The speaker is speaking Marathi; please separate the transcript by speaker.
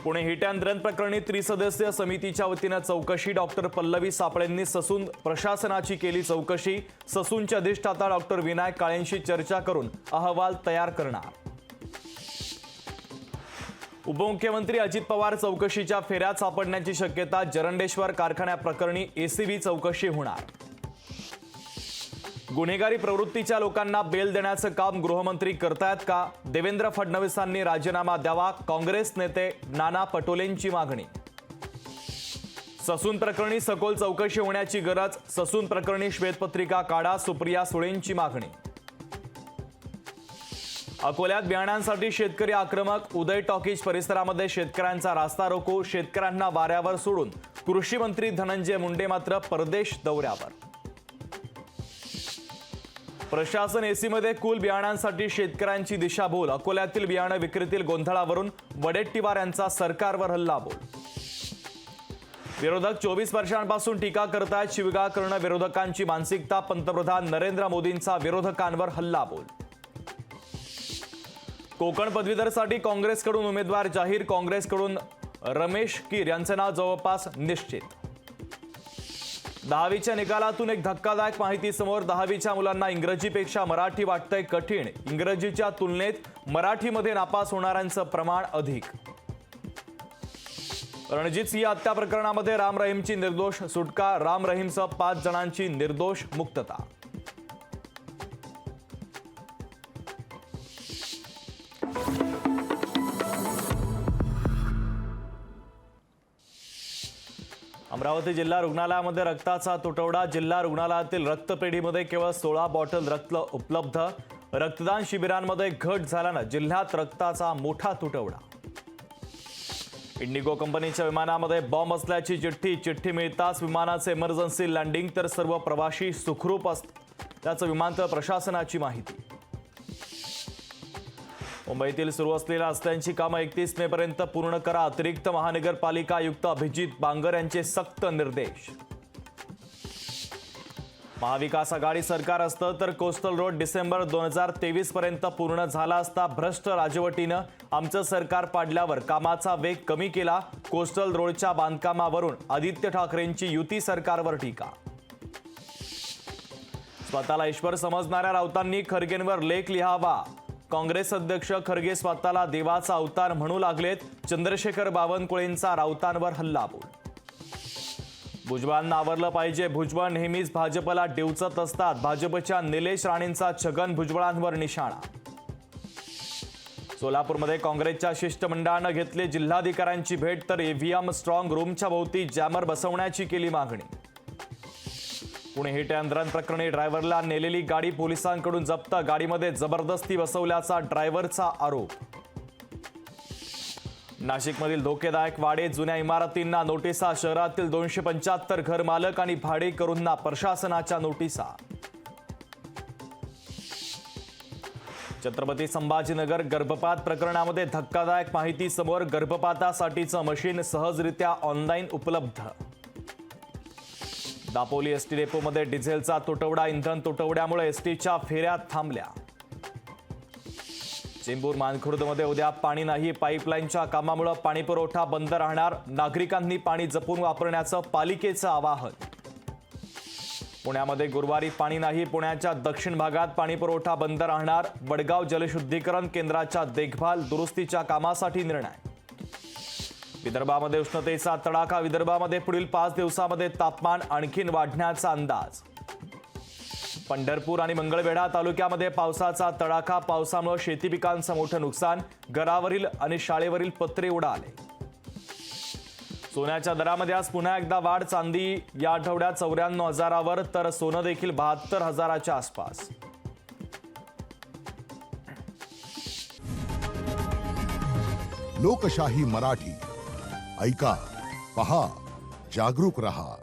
Speaker 1: पुणे हिट अँड रन प्रकरणी त्रिसदस्यीय समितीच्या वतीने चौकशी। डॉक्टर पल्लवी सापळेंनी ससून प्रशासनाची केली चौकशी। ससूनचे अधिष्ठाता डॉक्टर विनायक काळेंशी चर्चा करून अहवाल तयार करणार। उपमुख्यमंत्री अजित पवार चौकशीच्या फेऱ्यात सापडण्याची शक्यता। जरंडेश्वर कारखान्याप्रकरणी एसीबी चौकशी होणार। गुन्हेगारी प्रवृत्तीच्या लोकांना बेल देण्याचं काम गृहमंत्री करतायत का? देवेंद्र फडणवीसांनी राजीनामा द्यावा, काँग्रेस नेते नाना पटोलेंची मागणी। ससून प्रकरणी सखोल चौकशी होण्याची गरज। ससून प्रकरणी श्वेतपत्रिका काढा, सुप्रिया सुळेंची मागणी। अकोल्यात बियाणांसाठी शेतकरी आक्रमक। उदय टॉकीज परिसरामध्ये शेतकऱ्यांचा रास्ता रोको। शेतकऱ्यांना वाऱ्यावर सोडून कृषी मंत्री धनंजय मुंडे मात्र परदेश दौऱ्यावर। प्रशासन एसीमध्ये कूल बियाणांसाठी शेतकऱ्यांची दिशाभूल। अकोल्यातील बियाणं विक्रीतील गोंधळावरून वडेट्टीवार यांचा सरकारवर हल्लाबोल। विरोधक 24 वर्षांपासून टीका करतायत। शिवीगाळ करणं विरोधकांची मानसिकता। पंतप्रधान नरेंद्र मोदींचा विरोधकांवर हल्लाबोल। कोकण पदवीधरसाठी काँग्रेसकडून उमेदवार जाहीर। काँग्रेसकडून रमेश कीर यांचे नाव जवळपास निश्चित। 10वीच्या निकालातून एक धक्कादायक माहिती समोर। 10वीच्या मुलांना इंग्रजीपेक्षा मराठी वाटतंय कठीण। इंग्रजीच्या तुलनेत मराठीमध्ये नापास होणाऱ्यांचं प्रमाण अधिक। रणजित सिंह हत्या प्रकरणामध्ये राम रहीमची निर्दोष सुटका। राम रहीमसह 5 जणांची निर्दोष मुक्तता। अमरावती जिल्हा रुग्णालयामध्ये रक्ताचा तुटवडा। जिल्हा रुग्णालयातील रक्तपेढीमध्ये केवळ 16 बॉटल रक्त उपलब्ध। रक्तदान शिबिरांमध्ये घट झाल्यानं जिल्ह्यात रक्ताचा मोठा तुटवडा। इंडिगो कंपनीच्या विमानामध्ये बॉम्ब असल्याची चिठ्ठी मिळताच विमानाचे इमर्जन्सी लँडिंग, तर सर्व प्रवासी सुखरूप असल्याचं विमानतळ प्रशासनाची माहिती। मुंबईतील सुरू असलेल्या रस्त्यांची कामं 31 मेपर्यंत पूर्ण करा। अतिरिक्त महानगरपालिका आयुक्त अभिजित बांगर यांचे सक्त निर्देश। महाविकास आघाडी सरकार असतं तर कोस्टल रोड डिसेंबर 2023 पर्यंत पूर्ण झाला असता। भ्रष्ट राजवटीनं आमचं सरकार पाडल्यावर कामाचा वेग कमी केला। कोस्टल रोडच्या बांधकामावरून आदित्य ठाकरेंची युती सरकारवर टीका। स्वतःला ईश्वर समजणाऱ्या राऊतांनी खरगेंवर लेख लिहावा। काँग्रेस अध्यक्ष खरगे स्वतःला देवाचा अवतार म्हणू लागलेत। चंद्रशेखर बावनकुळेंचा राऊतांवर हल्लाबोल। भुजबळांना आवरलं पाहिजे। भुजबळ नेहमीच भाजपला डिवचत असतात। भाजपच्या निलेश राणेंचा छगन भुजबळांवर निशाणा। सोलापूरमध्ये काँग्रेसच्या शिष्टमंडळानं घेतली जिल्हाधिकाऱ्यांची भेट, तर ईव्हीएम स्ट्रॉंग रूमच्या भोवती जॅमर बसवण्याची केली मागणी। पुणे हिट अँड रन प्रकरणी ड्रायव्हरला नेलेली गाडी पोलिसांकडून जप्त। गाडीमध्ये जबरदस्ती बसवल्याचा ड्रायव्हरचा आरोप। नाशिकमधील धोकेदायक वाडे, जुन्या इमारतींना नोटिसा। शहरातील 275 घरमालक आणि भाडेकरूंना प्रशासनाच्या नोटिसा। छत्रपती संभाजीनगर गर्भपात प्रकरणामध्ये धक्कादायक माहिती समोर। गर्भपातासाठीचं मशीन सहजरित्या ऑनलाईन उपलब्ध। दापोली एसटी डेपोमध्ये डिझेलचा तुटवडा। इंधन तुटवड्यामुळे एसटीच्या फेऱ्या थांबल्या। चेंबूर मानखुर्दमध्ये उद्या पाणी नाही। पाईपलाईनच्या कामामुळे पाणीपुरवठा बंद राहणार। नागरिकांनी पाणी जपून वापरण्याचं पालिकेचं आवाहन। पुण्यामध्ये गुरुवारी पाणी नाही। पुण्याच्या दक्षिण भागात पाणीपुरवठा बंद राहणार। वडगाव जलशुद्धीकरण केंद्राच्या देखभाल दुरुस्तीच्या कामासाठी निर्णय। विदर्भामध्ये उष्णतेचा तडाखा। विदर्भामध्ये पुढील 5 दिवसामध्ये तापमान आणखीन वाढण्याचा अंदाज। पंढरपूर आणि मंगळवेढा तालुक्यामध्ये पावसाचा तडाखा। पावसामुळे शेती पिकांचं मोठं नुकसान। घरावरील आणि शाळेवरील पत्रे उडाले। सोन्याच्या दरामध्ये आज पुन्हा एकदा वाढ। चांदी या आठवड्यात 94,000वर, तर सोनं देखील 72,000च्या आसपास।
Speaker 2: लोकशाही मराठी ऐका, पहा, जागरूक रहा।